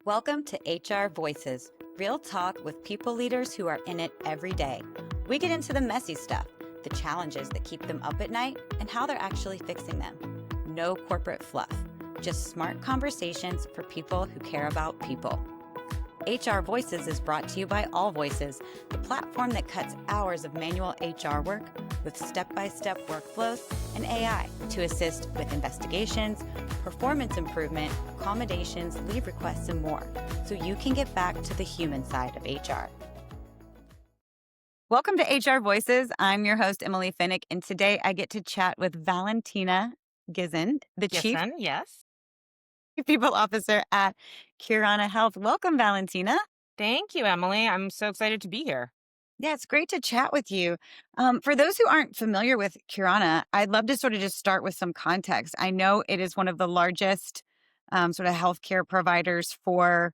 Welcome to HR Voices, real talk with people leaders who are in it every day. We get into the messy stuff, the challenges that keep them up at night, and how they're actually fixing them. No corporate fluff, just smart conversations for people who care about people. HR Voices is brought to you by All Voices, the platform that cuts hours of manual HR work with step-by-step workflows and AI to assist with investigations, performance improvement, accommodations, leave requests, and more, so you can get back to the human side of HR. Welcome to HR Voices. I'm your host, Emily Finnick, and today I get to chat with Valentina Gissin, the Chief Yes. People Officer at Curana Health. Welcome, Valentina. Thank you, Emily. I'm so excited to be here. Yeah, it's great to chat with you. For those who aren't familiar with Curana, I'd love to sort of just start with some context. I know it is one of the largest sort of healthcare providers for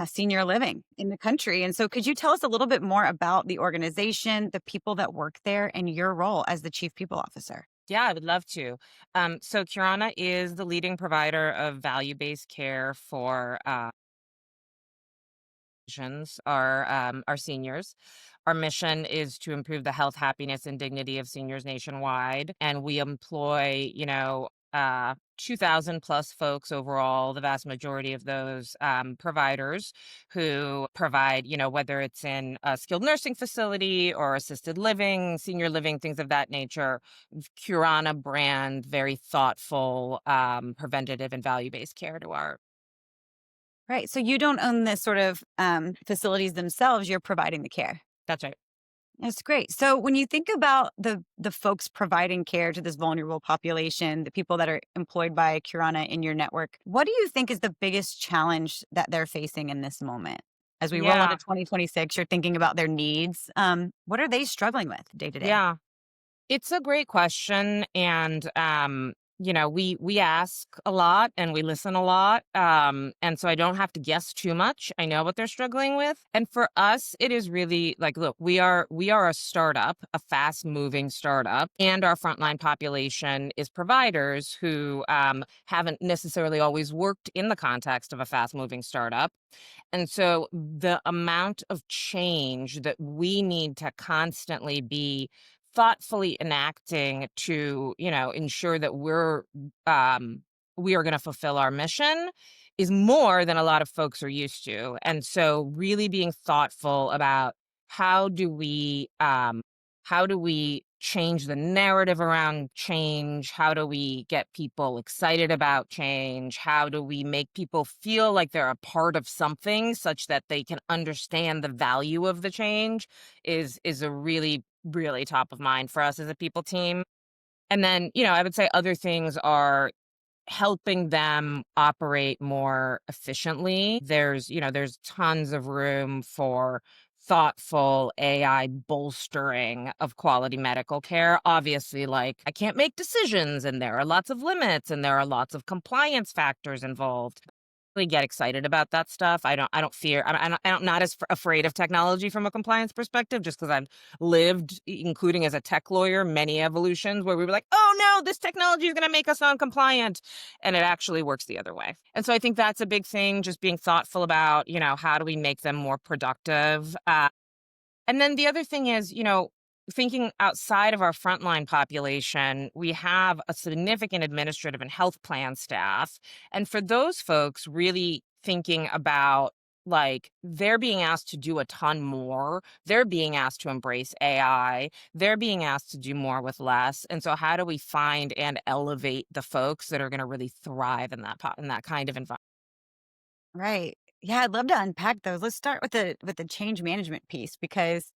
senior living in the country. And so could you tell us a little bit more about the organization, the people that work there, and your role as the Chief People Officer? Yeah, I would love to. So Curana is the leading provider of value-based care for patients, our seniors. Our mission is to improve the health, happiness, and dignity of seniors nationwide, and we employ, 2,000 plus folks overall. The vast majority of those providers who provide, whether it's in a skilled nursing facility or assisted living, senior living, things of that nature. Curana brand, very thoughtful, preventative and value-based care to our. Right. So you don't own the sort of facilities themselves, you're providing the care. That's right. That's great. So when you think about the folks providing care to this vulnerable population, the people that are employed by Curana in your network, what do you think is the biggest challenge that they're facing in this moment? As we roll into Yeah. 2026, you're thinking about their needs. What are they struggling with day to day? Yeah. It's a great question, and we ask a lot and we listen a lot, and so I don't have to guess too much. I know what they're struggling with, and for us, it is really like, look, we are a startup, a fast moving startup, and our frontline population is providers who haven't necessarily always worked in the context of a fast moving startup, and so the amount of change that we need to constantly be thoughtfully enacting to, ensure that we are going to fulfill our mission is more than a lot of folks are used to. And so really being thoughtful about how do we change the narrative around change? How do we get people excited about change? How do we make people feel like they're a part of something such that they can understand the value of the change is a really, really top of mind for us as a people team. And then, I would say other things are helping them operate more efficiently. There's tons of room for thoughtful AI bolstering of quality medical care. Obviously, like, I can't make decisions and there are lots of limits and there are lots of compliance factors involved. Really get excited about that stuff. I don't fear. I'm not as afraid of technology from a compliance perspective, just because I've lived, including as a tech lawyer, many evolutions where we were like, oh no, this technology is going to make us non-compliant, and it actually works the other way. And so I think that's a big thing, just being thoughtful about, how do we make them more productive. And then the other thing is, thinking outside of our frontline population, we have a significant administrative and health plan staff. And for those folks, really thinking about, like, they're being asked to do a ton more. They're being asked to embrace AI. They're being asked to do more with less. And so how do we find and elevate the folks that are going to really thrive in that kind of environment? Right. Yeah, I'd love to unpack those. Let's start with the change management piece because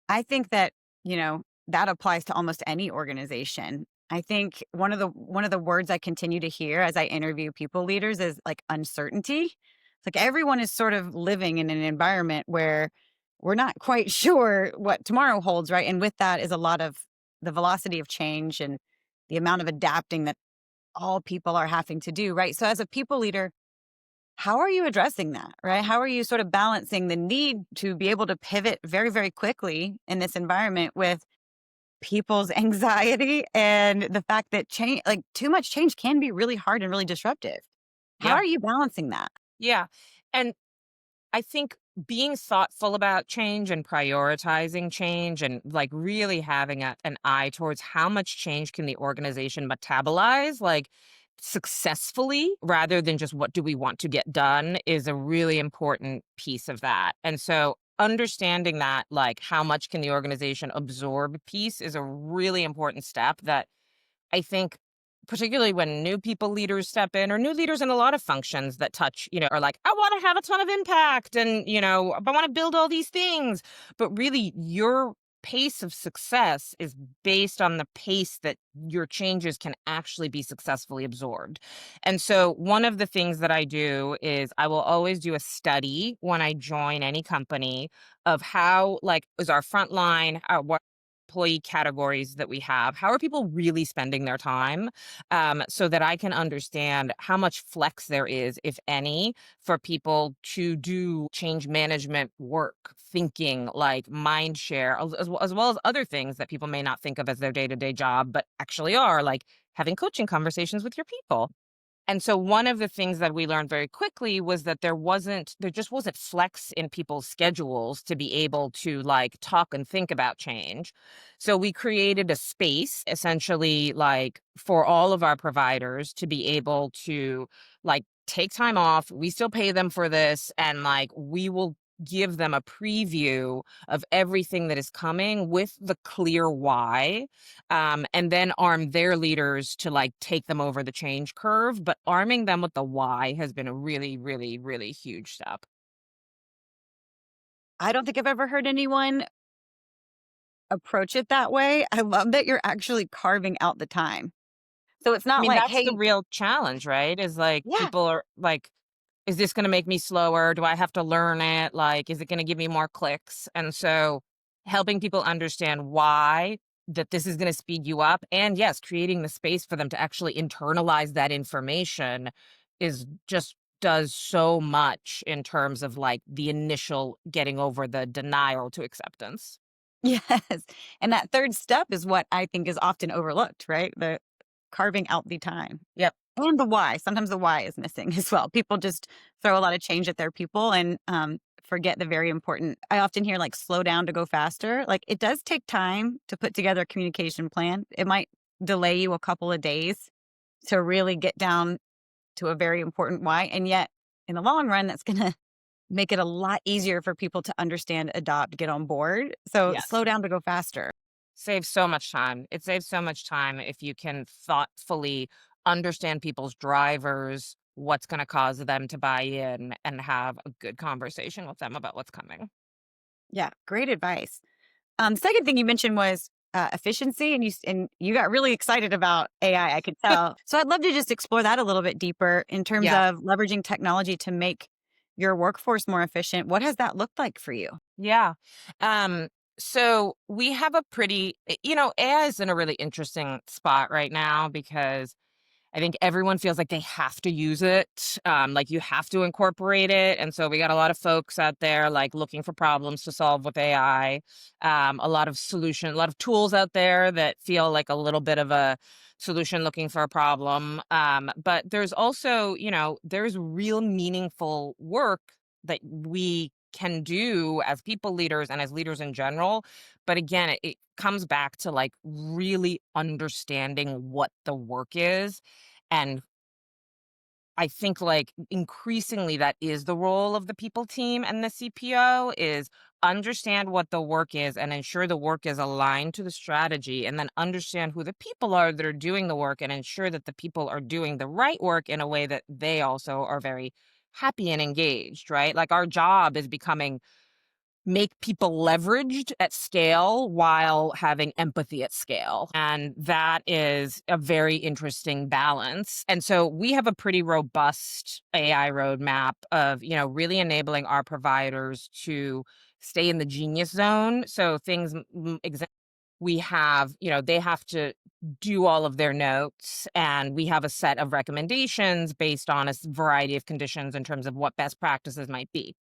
I think that, that applies to almost any organization. I think one of the words I continue to hear as I interview people leaders is like uncertainty. It's like everyone is sort of living in an environment where we're not quite sure what tomorrow holds, right? And with that is a lot of the velocity of change and the amount of adapting that all people are having to do, right? So as a people leader, how are you addressing that, right? How are you sort of balancing the need to be able to pivot very, very quickly in this environment with people's anxiety and the fact that change, like too much change can be really hard and really disruptive. How Yeah. are you balancing that? Yeah. And I think being thoughtful about change and prioritizing change and like really having an eye towards how much change can the organization metabolize, like successfully, rather than just what do we want to get done, is a really important piece of that. And so understanding that, like how much can the organization absorb piece, is a really important step that I think, particularly when new people leaders step in, or new leaders in a lot of functions that touch, are like, I want to have a ton of impact and, I want to build all these things. But really, your pace of success is based on the pace that your changes can actually be successfully absorbed. And so, one of the things that I do is I will always do a study when I join any company of how, like, is our frontline, what employee categories that we have, how are people really spending their time, so that I can understand how much flex there is, if any, for people to do change management work, thinking like mind share, as well as other things that people may not think of as their day-to-day job, but actually are, like having coaching conversations with your people. And so one of the things that we learned very quickly was that there just wasn't flex in people's schedules to be able to like talk and think about change. So we created a space essentially like for all of our providers to be able to like take time off. We still pay them for this, and like we will give them a preview of everything that is coming with the clear why, and then arm their leaders to like take them over the change curve. But arming them with the why has been a really, really, really huge step. I don't think I've ever heard anyone approach it that way. I love that you're actually carving out the time. So it's I not mean, like, that's the "Hey." real challenge, right? Is like Yeah. people are like, is this going to make me slower? Do I have to learn it? Like, is it going to give me more clicks? And so helping people understand why, that this is going to speed you up. And yes, creating the space for them to actually internalize that information is just does so much in terms of like the initial getting over the denial to acceptance. Yes, and that 3rd step is what I think is often overlooked, right? The carving out the time. Yep. And the why. Sometimes the why is missing as well. People just throw a lot of change at their people and, forget the very important. I often hear, like, "Slow down to go faster." Like, it does take time to put together a communication plan. It might delay you a couple of days to really get down to a very important why, and yet, in the long run, that's gonna make it a lot easier for people to understand, adopt, get on board. So, Yes. slow down to go faster. Saves so much time. It saves so much time if you can thoughtfully understand people's drivers, what's going to cause them to buy in, and have a good conversation with them about what's coming. Yeah, great advice. The second thing you mentioned was, efficiency, and you got really excited about AI, I could tell. So I'd love to just explore that a little bit deeper in terms Yeah. of leveraging technology to make your workforce more efficient. What has that looked like for you? Yeah. Um, so we have a AI is in a really interesting spot right now because I think everyone feels like they have to use it, like you have to incorporate it. And so we got a lot of folks out there like looking for problems to solve with AI. A lot of tools out there that feel like a little bit of a solution looking for a problem. But there's also, there's real meaningful work that we can do as people leaders and as leaders in general. But again, it comes back to like really understanding what the work is. And I think like increasingly that is the role of the people team and the CPO, is understand what the work is and ensure the work is aligned to the strategy, and then understand who the people are that are doing the work and ensure that the people are doing the right work in a way that they also are very happy and engaged, right? Like our job is becoming make people leveraged at scale while having empathy at scale. And that is a very interesting balance. And so we have a pretty robust AI roadmap of, really enabling our providers to stay in the genius zone. So things, we have, they have to do all of their notes, and we have a set of recommendations based on a variety of conditions in terms of what best practices might be.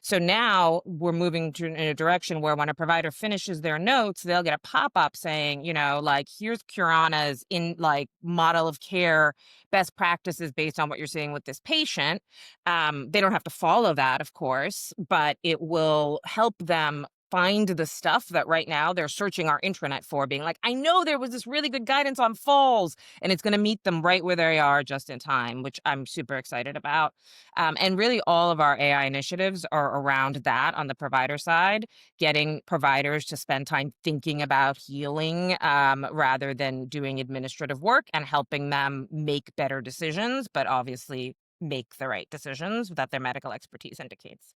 So now we're moving in a direction where when a provider finishes their notes, they'll get a pop-up saying, like, here's Curana's in like model of care best practices based on what you're seeing with this patient. They don't have to follow that, of course, but it will help them find the stuff that right now they're searching our intranet for, being like, I know there was this really good guidance on falls, and it's going to meet them right where they are just in time, which I'm super excited about. And really, all of our AI initiatives are around that on the provider side, getting providers to spend time thinking about healing rather than doing administrative work, and helping them make better decisions, but obviously make the right decisions that their medical expertise indicates.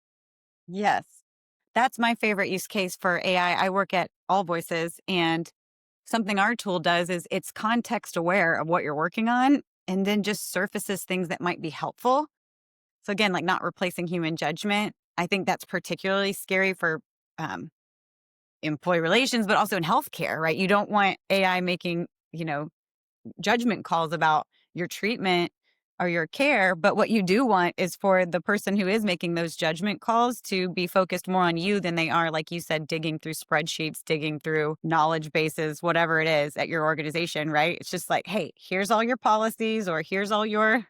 Yes. That's my favorite use case for AI. I work at All Voices, and something our tool does is it's context aware of what you're working on and then just surfaces things that might be helpful. So, again, like not replacing human judgment. I think that's particularly scary for um, employee relations, but also in healthcare, right? You don't want AI making, judgment calls about your treatment or your care. But what you do want is for the person who is making those judgment calls to be focused more on you than they are, like you said, digging through spreadsheets, digging through knowledge bases, whatever it is at your organization, right? It's just like, hey, here's all your policies or here's all your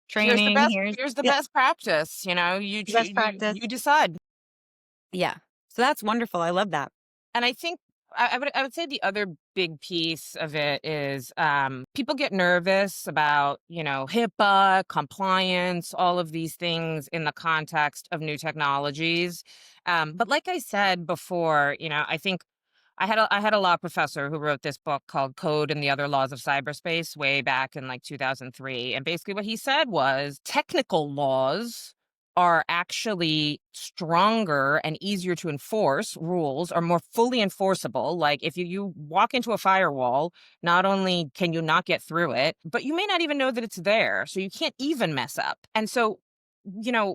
Here's the training. best here's the Yeah, best practice, you best practice. you decide. Yeah. So that's wonderful. I love that. And I think I would say the other big piece of it is people get nervous about, HIPAA, compliance, all of these things in the context of new technologies. But like I said before, I think I had a law professor who wrote this book called Code and the Other Laws of Cyberspace way back in like 2003. And basically what he said was technical laws are actually stronger and easier to enforce. Rules are more fully enforceable. Like if you walk into a firewall, not only can you not get through it, but you may not even know that it's there. So you can't even mess up. And so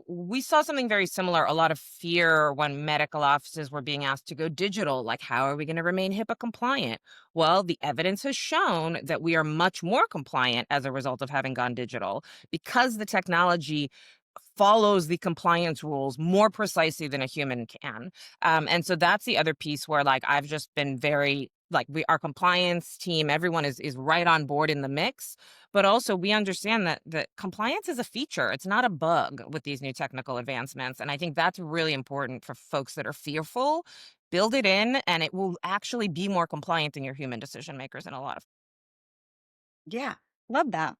we saw something very similar, a lot of fear when medical offices were being asked to go digital. Like, how are we going to remain HIPAA compliant? Well, the evidence has shown that we are much more compliant as a result of having gone digital, because the technology follows the compliance rules more precisely than a human can. And so that's the other piece where, like, I've just been very like our compliance team, everyone is right on board in the mix. But also we understand that compliance is a feature. It's not a bug with these new technical advancements. And I think that's really important for folks that are fearful. Build it in, and it will actually be more compliant than your human decision makers in a lot of. Yeah. Love that.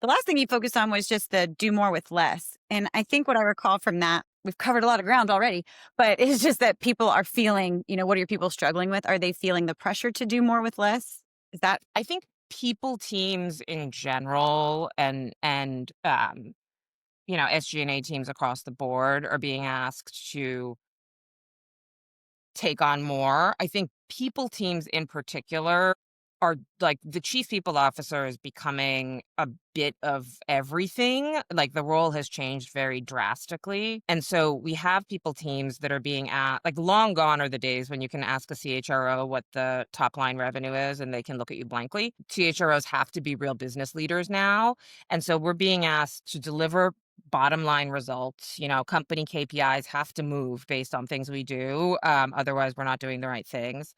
The last thing you focused on was just the do more with less. And I think what I recall from that, we've covered a lot of ground already, but it's just that people are feeling, what are people struggling with? Are they feeling the pressure to do more with less? Is that I think people teams in general, and SG&A teams across the board are being asked to take on more. I think people teams in particular are like the chief people officer is becoming a bit of everything. Like the role has changed very drastically. And so we have people teams that are being asked, like long gone are the days when you can ask a CHRO what the top line revenue is and they can look at you blankly. CHROs have to be real business leaders now. And so we're being asked to deliver bottom line results. Company KPIs have to move based on things we do. Otherwise, we're not doing the right things.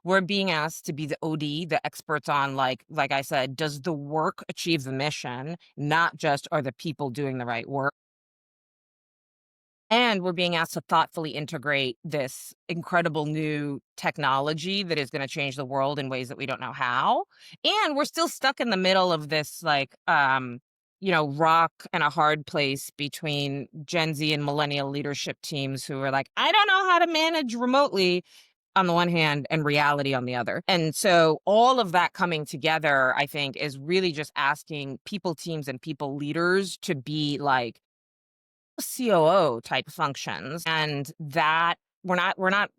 We're being asked to be the OD, the experts on, like I said, does the work achieve the mission, not just are the people doing the right work. And we're being asked to thoughtfully integrate this incredible new technology that is going to change the world in ways that we don't know how. And we're still stuck in the middle of this, like, rock and a hard place between Gen Z and millennial leadership teams who are like, I don't know how to manage remotely on the one hand and reality on the other. And so all of that coming together, I think, is really just asking people teams and people leaders to be like COO type functions, and that we're not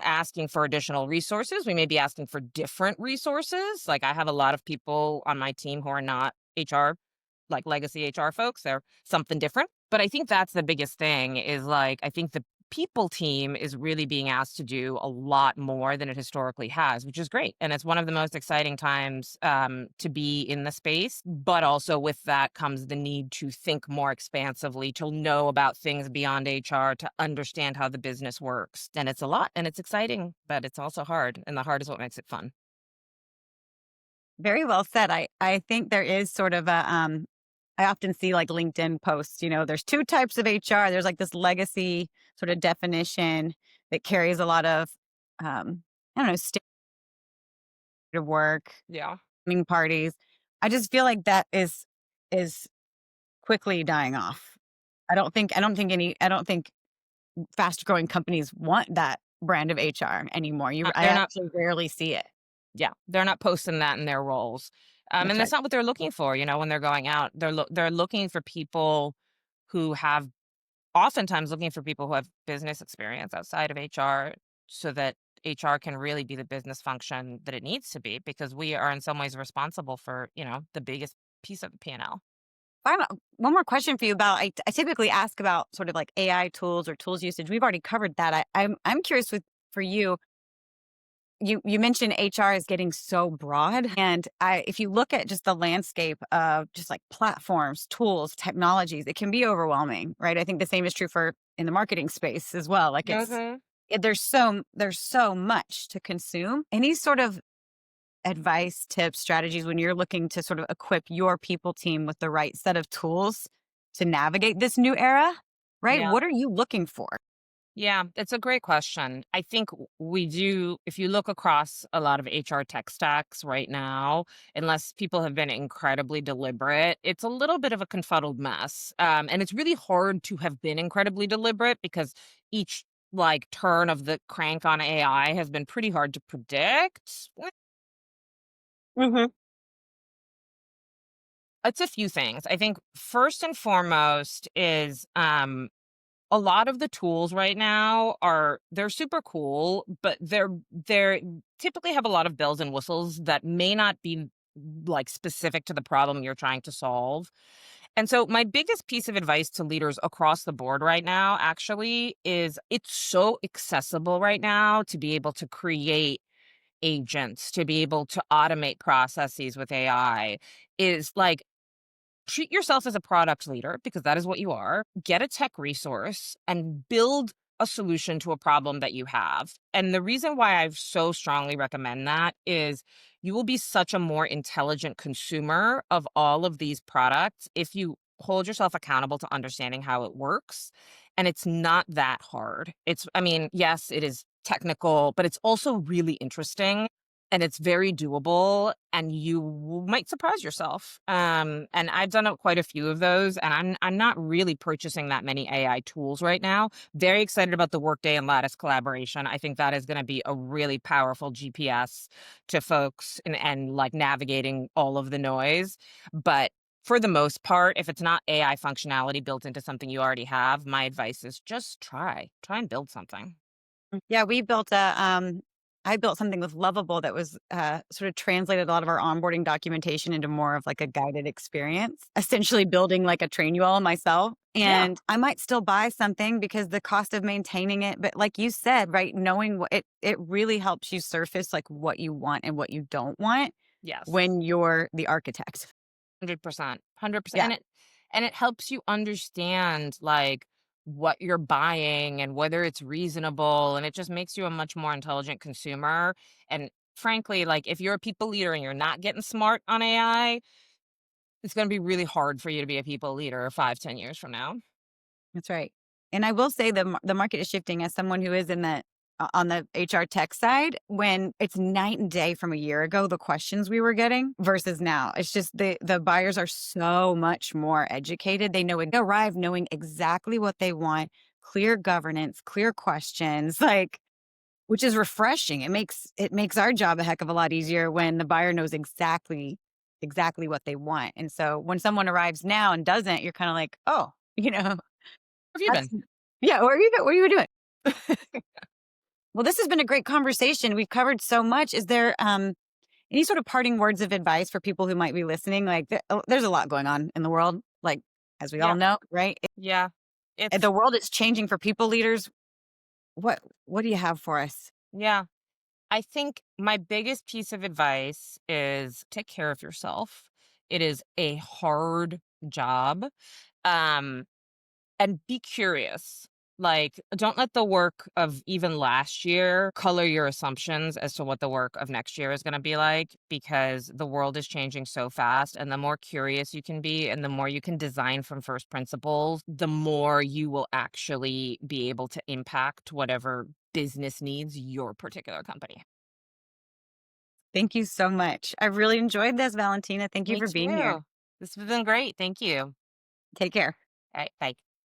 asking for additional resources. We may be asking for different resources. Like I have a lot of people on my team who are not HR, like legacy HR folks. They're something different. But I think that's the biggest thing is, like, I think the people team is really being asked to do a lot more than it historically has, which is great. And it's one of the most exciting times to be in the space. But also with that comes the need to think more expansively, to know about things beyond HR, to understand how the business works. And it's a lot and it's exciting, but it's also hard. And the hard is what makes it fun. Very well said. I think there is sort of a I often see like LinkedIn posts, there's two types of HR. There's like this legacy sort of definition that carries a lot of I don't know, state of work, Yeah. parties. I just feel like that is quickly dying off. I don't think fast growing companies want that brand of HR anymore. I They're not actually rarely see it. Yeah, they're not posting that in their roles. That's And that's right. not what they're looking for, when they're going out. They're looking for people who have oftentimes looking for people who have business experience outside of HR so that HR can really be the business function that it needs to be because we are in some ways responsible for, the biggest piece of the P&L. Final one more question for you about I typically ask about sort of like AI tools or tools usage. We've already covered that. I'm curious with for you. You mentioned HR is getting so broad, and if you look at just the landscape of just like platforms, tools, technologies, it can be overwhelming, right? I think the same is true for in the marketing space as well. Like Mhm. there's so much to consume. Any sort of advice, tips, strategies when you're looking to sort of equip your people team with the right set of tools to navigate this new era, right? Yeah. What are you looking for? Yeah, it's a great question. I think we do, if you look across a lot of HR tech stacks right now, unless people have been incredibly deliberate, it's a little bit of a confuddled mess. And it's really hard to have been incredibly deliberate because each like turn of the crank on AI has been pretty hard to predict. Mhm. It's a few things. I think first and foremost is a lot of the tools right now they're super cool, but they're typically have a lot of bells and whistles that may not be like specific to the problem you're trying to solve. And so my biggest piece of advice to leaders across the board right now actually is it's so accessible right now to be able to create agents, to be able to automate processes with AI is like treat yourself as a product leader because that is what you are. Get a tech resource and build a solution to a problem that you have. And the reason why I so strongly recommend that is you will be such a more intelligent consumer of all of these products if you hold yourself accountable to understanding how it works. And it's not that hard. I mean, yes, it is technical, but it's also really interesting and it's very doable and might surprise yourself. And I've done quite a few of those and I'm not really purchasing that many AI tools right now. Very excited about the Workday and Lattice collaboration. I think that is going to be a really powerful GPS to folks and like navigating all of the noise. But for the most part, if it's not AI functionality built into something you already have, my advice is just try and build something. Yeah, I built something with Lovable that was sort of translated a lot of our onboarding documentation into more of like a guided experience, essentially building like a train you all myself. Yeah. And I might still buy something because the cost of maintaining it, but like you said, right, knowing what it really helps you surface like what you want and what you don't want Yes. when you're the architect. 100%, 100%, Yeah, and it helps you understand, like, what you're buying and whether it's reasonable, and it just makes you a much more intelligent consumer, and frankly, like, if you're a people leader and you're not getting smart on AI, it's gonna be really hard for you to be a people leader 5, 10 years from now. that's right. And I will say the market is shifting as someone who is in the on the HR tech side when it's night and day from a year ago, the questions we were getting versus now. It's just the buyers are so much more educated. They arrive knowing exactly what they want, clear governance, clear questions, like which is refreshing. It makes our job a heck of a lot easier when the buyer knows exactly what they want. And so when someone arrives now and doesn't, you're kind of like, "Oh, Where have you that's been? yeah, what are you doing?" Well, this has been a great conversation. We've covered so much. Is there any sort of parting words of advice for people who might be listening? Like, there's a lot going on in the world, like as we all Yeah, know, right? yeah. The It's world is changing for people leaders. What do you have for us? Yeah. I think my biggest piece of advice is take care of yourself. It is a hard job. Um, and be curious. Like, don't let the work of even last year color your assumptions as to what the work of next year is going to be like, because the world is changing so fast. And the more curious you can be and the more you can design from first principles, the more you will actually be able to impact whatever business needs your particular company. Thank you so much. I really enjoyed this, Valentina. Thank you Me for being here. too. This has been great. Thank you. Take care. All right. Bye.